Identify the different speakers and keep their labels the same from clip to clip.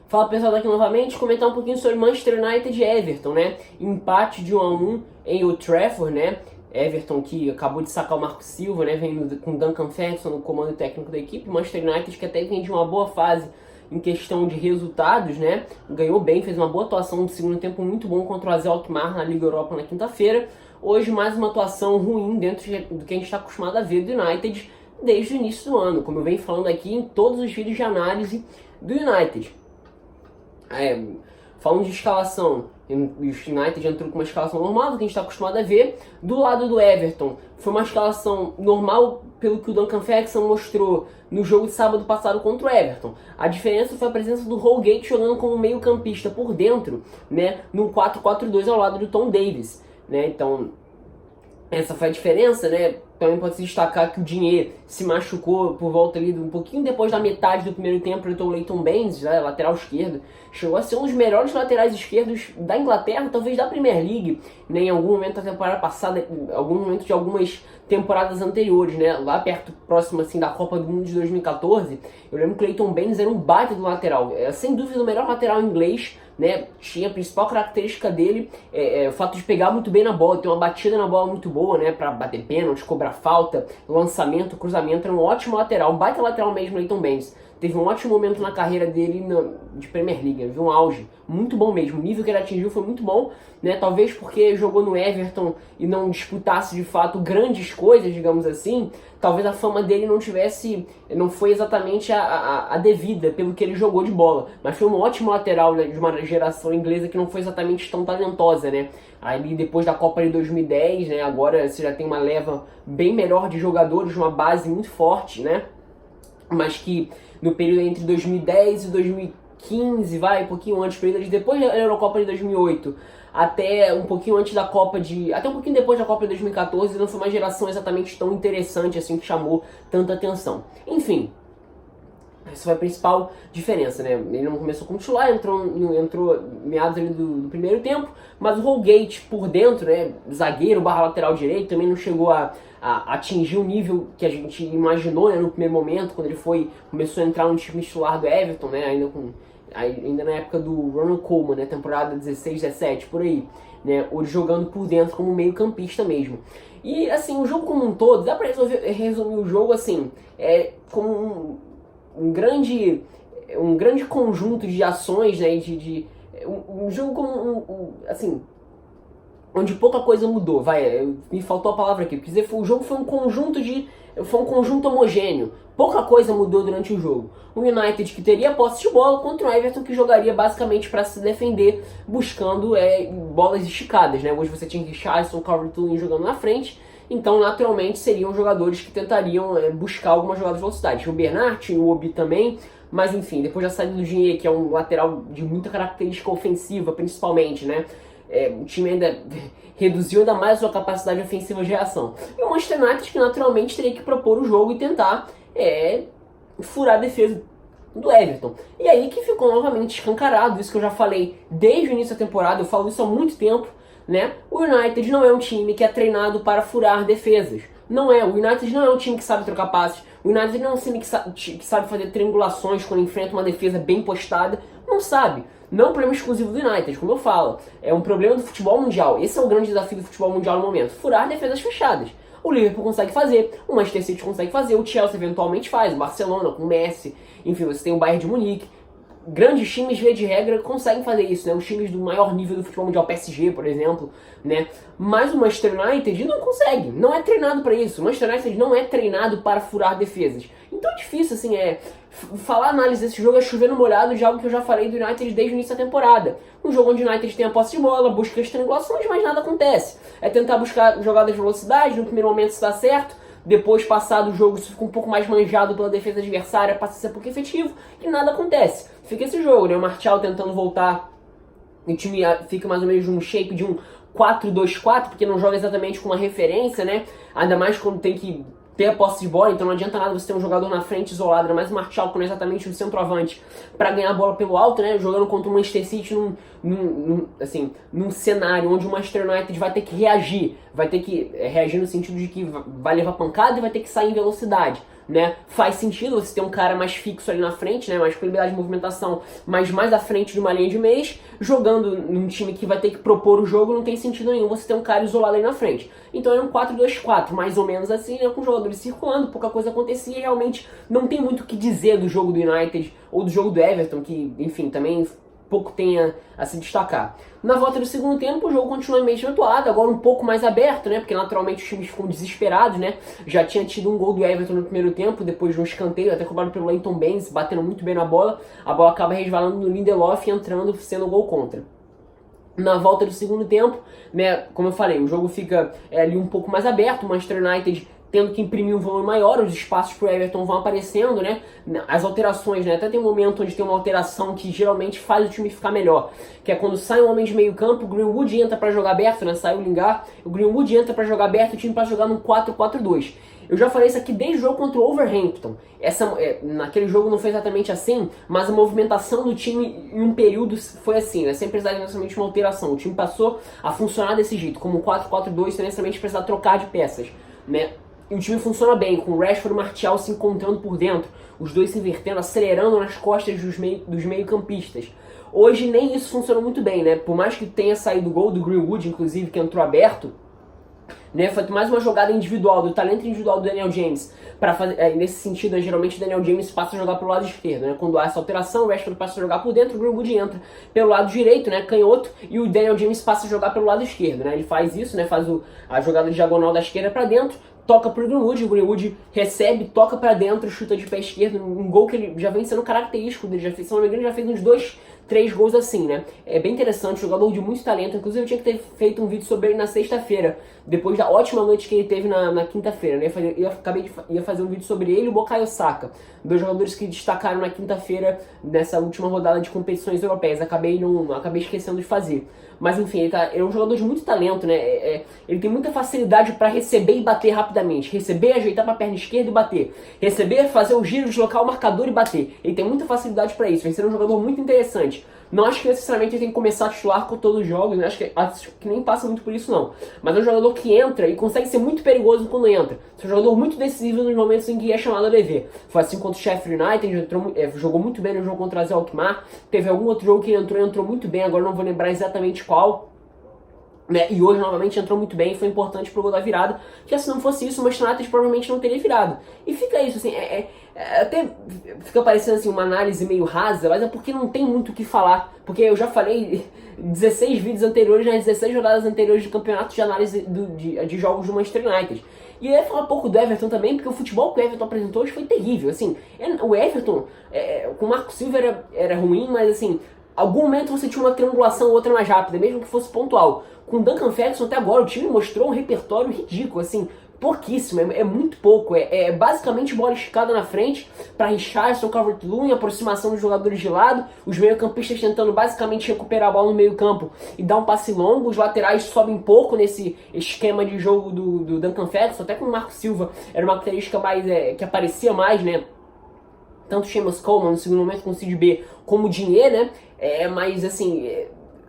Speaker 1: Fala pessoal, daqui novamente, comentar um pouquinho sobre Manchester United e Everton, né? Empate de 1-1 em Old Trafford, né? Everton que acabou de sacar o Marco Silva, né? Vem com Duncan Ferguson no comando técnico da equipe. Manchester United que até vem de uma boa fase em questão de resultados, né? Ganhou bem, fez uma boa atuação no segundo tempo muito bom contra o AZ Alkmaar na Liga Europa na quinta-feira. Hoje mais uma atuação ruim dentro do que a gente está acostumado a ver do United desde o início do ano, como eu venho falando aqui em todos os vídeos de análise do United. Falando de escalação, o United entrou com uma escalação normal, do que a gente está acostumado a ver. Do lado do Everton, foi uma escalação normal pelo que o Duncan Ferguson mostrou no jogo de sábado passado contra o Everton. A diferença foi a presença do Holgate jogando como meio campista por dentro, né, no 4-4-2 ao lado do Tom Davies, né? Então, essa foi a diferença, né? Também pode se destacar que o Digne se machucou por volta ali, um pouquinho depois da metade do primeiro tempo, entrou o Leighton Baines, né, lateral esquerdo. Chegou a ser um dos melhores laterais esquerdos da Inglaterra, talvez da Premier League, né, em algum momento da temporada passada, em algum momento de algumas temporadas anteriores, né, lá perto, próximo assim da Copa do Mundo de 2014. Eu lembro que o Leighton Baines era um baita do lateral, sem dúvida o melhor lateral inglês, né? Tinha a principal característica dele, o fato de pegar muito bem na bola, ter uma batida na bola muito boa, né, para bater pênalti, cobrar falta, lançamento, cruzamento. Era um ótimo lateral, um baita lateral mesmo, Leighton Baines. Teve um ótimo momento na carreira dele de Premier League, viu, um auge, muito bom mesmo. O nível que ele atingiu foi muito bom, né? Talvez porque jogou no Everton e não disputasse de fato grandes coisas, digamos assim. Talvez a fama dele não foi exatamente a devida pelo que ele jogou de bola. Mas foi um ótimo lateral, né, de uma geração inglesa que não foi exatamente tão talentosa, né? Aí depois da Copa de 2010, né, agora você já tem uma leva bem melhor de jogadores, uma base muito forte, né? Mas que no período entre 2010 e 2015, um pouquinho antes, período depois da Eurocopa de 2008, até um pouquinho antes da até um pouquinho depois da Copa de 2014, não foi uma geração exatamente tão interessante assim que chamou tanta atenção. Enfim, essa foi a principal diferença, né? Ele não começou como titular, entrou meados ali do primeiro tempo, mas o Holgate por dentro, né, zagueiro barra lateral direito, também não chegou a atingir o nível que a gente imaginou, né, no primeiro momento, quando ele começou a entrar no time titular do Everton, né, ainda na época do Ronald Koeman, né, temporada 16-17, por aí, né, hoje jogando por dentro como meio campista mesmo. E assim, o jogo como um todo, dá pra resumir o jogo assim, como um grande conjunto de ações, né, um jogo como assim, onde pouca coisa mudou, me faltou a palavra aqui, porque o jogo foi um conjunto homogêneo, pouca coisa mudou durante o jogo. O United que teria posse de bola contra o Everton que jogaria basicamente para se defender, buscando bolas esticadas, né? Hoje você tinha Richarlison, Calvert-Lewin jogando na frente, então naturalmente seriam jogadores que tentariam buscar alguma jogada de velocidade. O Bernat, o Obi também, mas enfim, depois da saída do Digne, que é um lateral de muita característica ofensiva, principalmente, né? O time ainda reduziu ainda mais a sua capacidade ofensiva de reação. E o Manchester United que naturalmente teria que propor o jogo e tentar furar a defesa do Everton. E aí que ficou novamente escancarado, isso que eu já falei desde o início da temporada, eu falo isso há muito tempo, né? O United não é um time que é treinado para furar defesas. Não é, o United não é um time que sabe trocar passes, o United não é um time que sabe fazer triangulações quando enfrenta uma defesa bem postada, não sabe. Não é um problema exclusivo do United, como eu falo, é um problema do futebol mundial. Esse é o grande desafio do futebol mundial no momento, furar defesas fechadas. O Liverpool consegue fazer, o Manchester City consegue fazer, o Chelsea eventualmente faz, o Barcelona com o Messi, enfim, você tem o Bayern de Munique. Grandes times, via de regra, conseguem fazer isso, né? Os times do maior nível do futebol mundial, PSG, por exemplo, né? Mas o Manchester United não consegue, não é treinado para isso. O Manchester United não é treinado para furar defesas. Então é difícil, assim, falar análise desse jogo é chover no molhado de algo que eu já falei do United desde o início da temporada. Um jogo onde o United tem a posse de bola, busca as triangulações, mas nada acontece. É tentar buscar jogadas de velocidade, no primeiro momento se dá certo, depois, passado o jogo, isso fica um pouco mais manjado pela defesa adversária, passa a ser pouco efetivo e nada acontece. Fica esse jogo, né? O Martial tentando voltar, o time fica mais ou menos num shape de um 4-2-4, porque não joga exatamente com uma referência, né? Ainda mais quando tem que ter a posse de bola, então não adianta nada você ter um jogador na frente isolado, ainda mais o Martial, que não é exatamente um centroavante, para ganhar a bola pelo alto, né? Jogando contra o Manchester City num cenário onde o Manchester United vai ter que reagir no sentido de que vai levar pancada e vai ter que sair em velocidade. né? Faz sentido você ter um cara mais fixo ali na frente, né? Mais possibilidade de movimentação, mas mais à frente de uma linha de meias, jogando num time que vai ter que propor o jogo, não tem sentido nenhum você ter um cara isolado ali na frente. Então é um 4-2-4, mais ou menos assim, né? Com jogadores circulando, pouca coisa acontecia e realmente não tem muito o que dizer do jogo do United ou do jogo do Everton, que, enfim, também pouco tem a se destacar. Na volta do segundo tempo, o jogo continua meio atuado, agora um pouco mais aberto, né? Porque naturalmente os times ficam desesperados, né? Já tinha tido um gol do Everton no primeiro tempo, depois de um escanteio, até cobrado pelo Leighton Baines, batendo muito bem na bola. A bola acaba resvalando no Lindelof e entrando, sendo gol contra. Na volta do segundo tempo, né? Como eu falei, o jogo fica ali um pouco mais aberto, o Manchester United tendo que imprimir um volume maior, os espaços pro Everton vão aparecendo, né? As alterações, né? Até tem um momento onde tem uma alteração que geralmente faz o time ficar melhor, que é quando sai um homem de meio campo, o Greenwood entra para jogar aberto, né? Sai o Lingard, o Greenwood entra para jogar aberto, o time passa a jogar num 4-4-2. Eu já falei isso aqui desde o jogo contra o Wolverhampton. Naquele jogo não foi exatamente assim, mas a movimentação do time em um período foi assim, né? Sem precisar de necessariamente uma alteração. O time passou a funcionar desse jeito, como 4-4-2, sem necessariamente precisar trocar de peças, né? E o time funciona bem, com o Rashford e o Martial se encontrando por dentro, os dois se invertendo, acelerando nas costas dos meio-campistas. Hoje nem isso funcionou muito bem, né? Por mais que tenha saído o gol do Greenwood, inclusive, que entrou aberto, né? Foi mais uma jogada individual, do talento individual do Daniel James. Nesse sentido, né, geralmente o Daniel James passa a jogar pelo lado esquerdo, né? Quando há essa alteração, o Rashford passa a jogar por dentro, o Greenwood entra pelo lado direito, né? Canhoto, e o Daniel James passa a jogar pelo lado esquerdo, né? Ele faz isso, né? Faz a jogada diagonal da esquerda para dentro, toca pro Greenwood, o Greenwood recebe, toca pra dentro, chuta de pé esquerdo, um gol que ele já vem sendo característico dele, se não me engano, já fez uns 2-3 gols assim, né? É bem interessante, jogador de muito talento, inclusive eu tinha que ter feito um vídeo sobre ele na sexta-feira, depois da ótima noite que ele teve na quinta-feira, né? Ia fazer um vídeo sobre ele e o Bukayo Saka, dois jogadores que destacaram na quinta-feira nessa última rodada de competições europeias, acabei esquecendo de fazer. Mas enfim, ele é um jogador de muito talento, né? Ele tem muita facilidade para receber e bater rapidamente. Receber, ajeitar para a perna esquerda e bater. Receber, fazer o giro, deslocar o marcador e bater. Ele tem muita facilidade para isso. Vai ser um jogador muito interessante. Não acho que necessariamente ele tem que começar a titular com todos os jogos, né? Acho que nem passa muito por isso não. Mas é um jogador que entra e consegue ser muito perigoso quando entra. É um jogador muito decisivo nos momentos em que é chamado a dever. Foi assim contra o Sheffield United, jogou muito bem no jogo contra o AZ Alkmaar. Teve algum outro jogo que ele entrou muito bem, agora não vou lembrar exatamente qual. Né? E hoje novamente entrou muito bem, foi importante pro gol da virada, que se não fosse isso o Manchester United provavelmente não teria virado. E fica isso, assim, até fica parecendo assim uma análise meio rasa, mas é porque não tem muito o que falar, porque eu já falei 16 vídeos anteriores, nas 16 rodadas anteriores de campeonato de análise de jogos do Manchester United. E eu ia falar um pouco do Everton também, porque o futebol que o Everton apresentou hoje foi terrível, assim, o Everton, com o Marco Silva era ruim, mas assim, algum momento você tinha uma triangulação, outra mais rápida, mesmo que fosse pontual. Com o Duncan Ferguson até agora o time mostrou um repertório ridículo, assim, pouquíssimo, é muito pouco, basicamente bola esticada na frente para Richarlison, Calvert-Lewin, aproximação dos jogadores de lado, os meio-campistas tentando basicamente recuperar a bola no meio-campo e dar um passe longo, os laterais sobem pouco nesse esquema de jogo do Duncan Ferguson, até com o Marco Silva era uma característica mais que aparecia mais, né? Tanto o Seamus Coleman no segundo momento com o CDB como o Digne, né? Mas assim,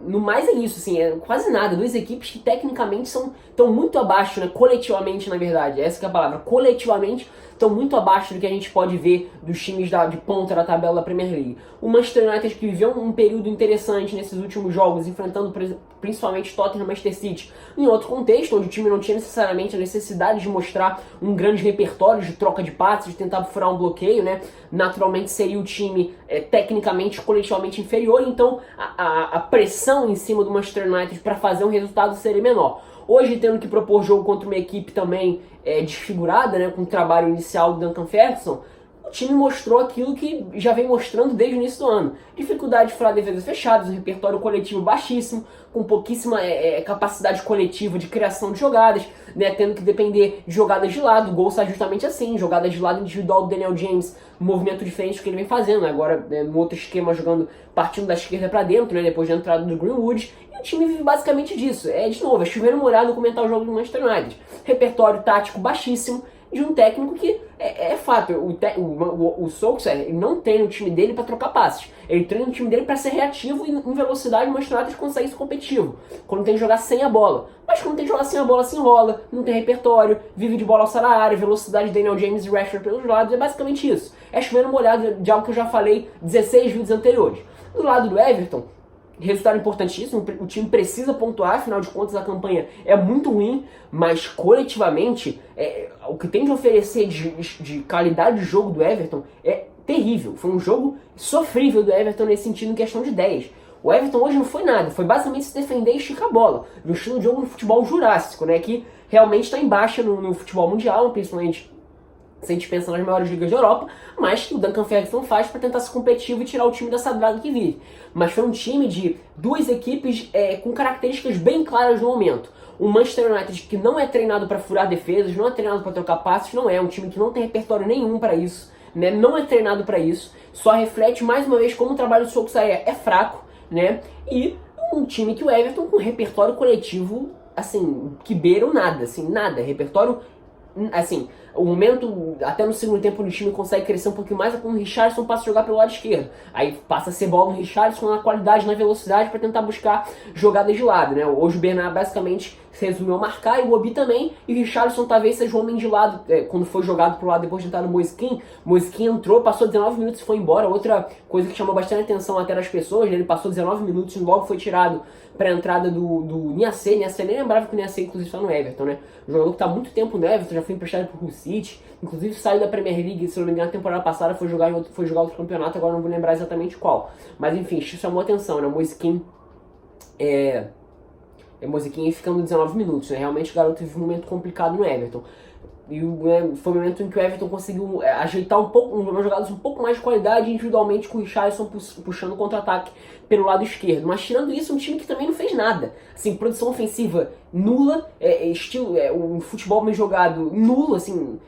Speaker 1: no mais é isso, assim, quase nada. Duas equipes que tecnicamente estão muito abaixo, né? Coletivamente, na verdade, essa que é a palavra. Coletivamente estão muito abaixo do que a gente pode ver dos times de ponta da tabela da Premier League. O Manchester United, que viveu um período interessante nesses últimos jogos, enfrentando principalmente Tottenham e Manchester City, em outro contexto, onde o time não tinha necessariamente a necessidade de mostrar um grande repertório de troca de passes, de tentar furar um bloqueio, né? Naturalmente seria o time tecnicamente, coletivamente inferior, então a pressão em cima do Manchester United para fazer um resultado seria menor. Hoje, tendo que propor jogo contra uma equipe também desfigurada, né, com o trabalho inicial do Duncan Ferguson, o time mostrou aquilo que já vem mostrando desde o início do ano. Dificuldade de furar defesas fechadas, um repertório coletivo baixíssimo, com pouquíssima capacidade coletiva de criação de jogadas, né, tendo que depender de jogadas de lado. O gol sai justamente assim, jogadas de lado individual do Daniel James, um movimento diferente do que ele vem fazendo, né, agora no outro esquema partindo da esquerda para dentro, né, depois da entrada do Greenwood. O time vive basicamente disso. De novo, chovendo molhado comentar o jogo do Manchester United. Repertório tático baixíssimo de um técnico que é fato, o Solskjaer não treina o time dele para trocar passes, ele treina o time dele para ser reativo e em velocidade mostrar que consegue ser competitivo, quando tem que jogar sem a bola. Mas quando tem que jogar sem a bola, se enrola, não tem repertório, vive de bola alçada na área, velocidade de Daniel James e Rashford pelos lados, é basicamente isso. É chovendo molhado de algo que eu já falei 16 vídeos anteriores. Do lado do Everton, resultado importantíssimo, o time precisa pontuar, afinal de contas a campanha é muito ruim, mas coletivamente o que tem de oferecer de qualidade de jogo do Everton é terrível. Foi um jogo sofrível do Everton nesse sentido, em questão de ideias. O Everton hoje não foi nada, foi basicamente se defender e esticar a bola, no estilo de jogo no futebol jurássico, né, que realmente está em baixa no futebol mundial, principalmente se a gente pensa nas maiores ligas da Europa, mas que o Duncan Ferguson faz para tentar ser competitivo e tirar o time dessa draga que vive. Mas foi um time de duas equipes com características bem claras no momento. O Manchester United, que não é treinado para furar defesas, não é treinado para trocar passes, não é um time que não tem repertório nenhum para isso, né? Não é treinado para isso, só reflete mais uma vez como o trabalho do Solskjaer é fraco, né? E um time que o Everton com repertório coletivo, assim, que beira o nada, assim, nada, repertório, assim, o momento, até no segundo tempo o time consegue crescer um pouquinho mais, é quando o Richarlison passa a jogar pelo lado esquerdo. Aí passa a ser bola no Richarlison na qualidade, na velocidade, para tentar buscar jogadas de lado, né? Hoje o Bernard basicamente se resumiu a marcar, e o Obi também, e o Richarlison talvez seja o homem de lado, quando foi jogado pro lado depois de entrar no Moise Kean entrou, passou 19 minutos e foi embora. Outra coisa que chamou bastante atenção até das pessoas, né? Ele passou 19 minutos e logo foi tirado para a entrada do Niasse. Niasse, nem lembrava que o Niasse inclusive está no Everton, né? Um jogador que está há muito tempo no Everton, já foi emprestado pro Hull City, inclusive saiu da Premier League, se não me engano, na temporada passada foi jogar outro campeonato, agora não vou lembrar exatamente qual. Mas enfim, isso chamou atenção, né? O Moise Kean Moise Kean ficando 19 minutos, né? Realmente o garoto teve um momento complicado no Everton. E foi o momento em que o Everton conseguiu ajeitar um pouco, umas jogadas um pouco mais de qualidade individualmente, com o Richarlison puxando o contra-ataque pelo lado esquerdo. Mas tirando isso, um time que também não fez nada. Assim, produção ofensiva nula, um futebol bem jogado nulo, assim,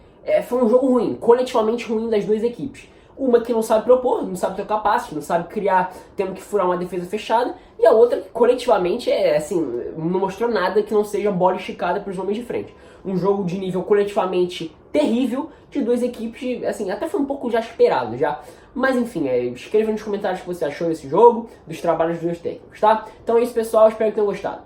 Speaker 1: foi um jogo ruim, coletivamente ruim das duas equipes. Uma que não sabe propor, não sabe trocar passes, não sabe criar, tendo que furar uma defesa fechada, e a outra que coletivamente não mostrou nada que não seja bola esticada para os homens de frente. Um jogo de nível coletivamente terrível, de duas equipes, assim, até foi um pouco já esperado, já. Mas enfim, escreva nos comentários o que você achou desse jogo, dos trabalhos dos dois técnicos, tá? Então é isso, pessoal, espero que tenham gostado.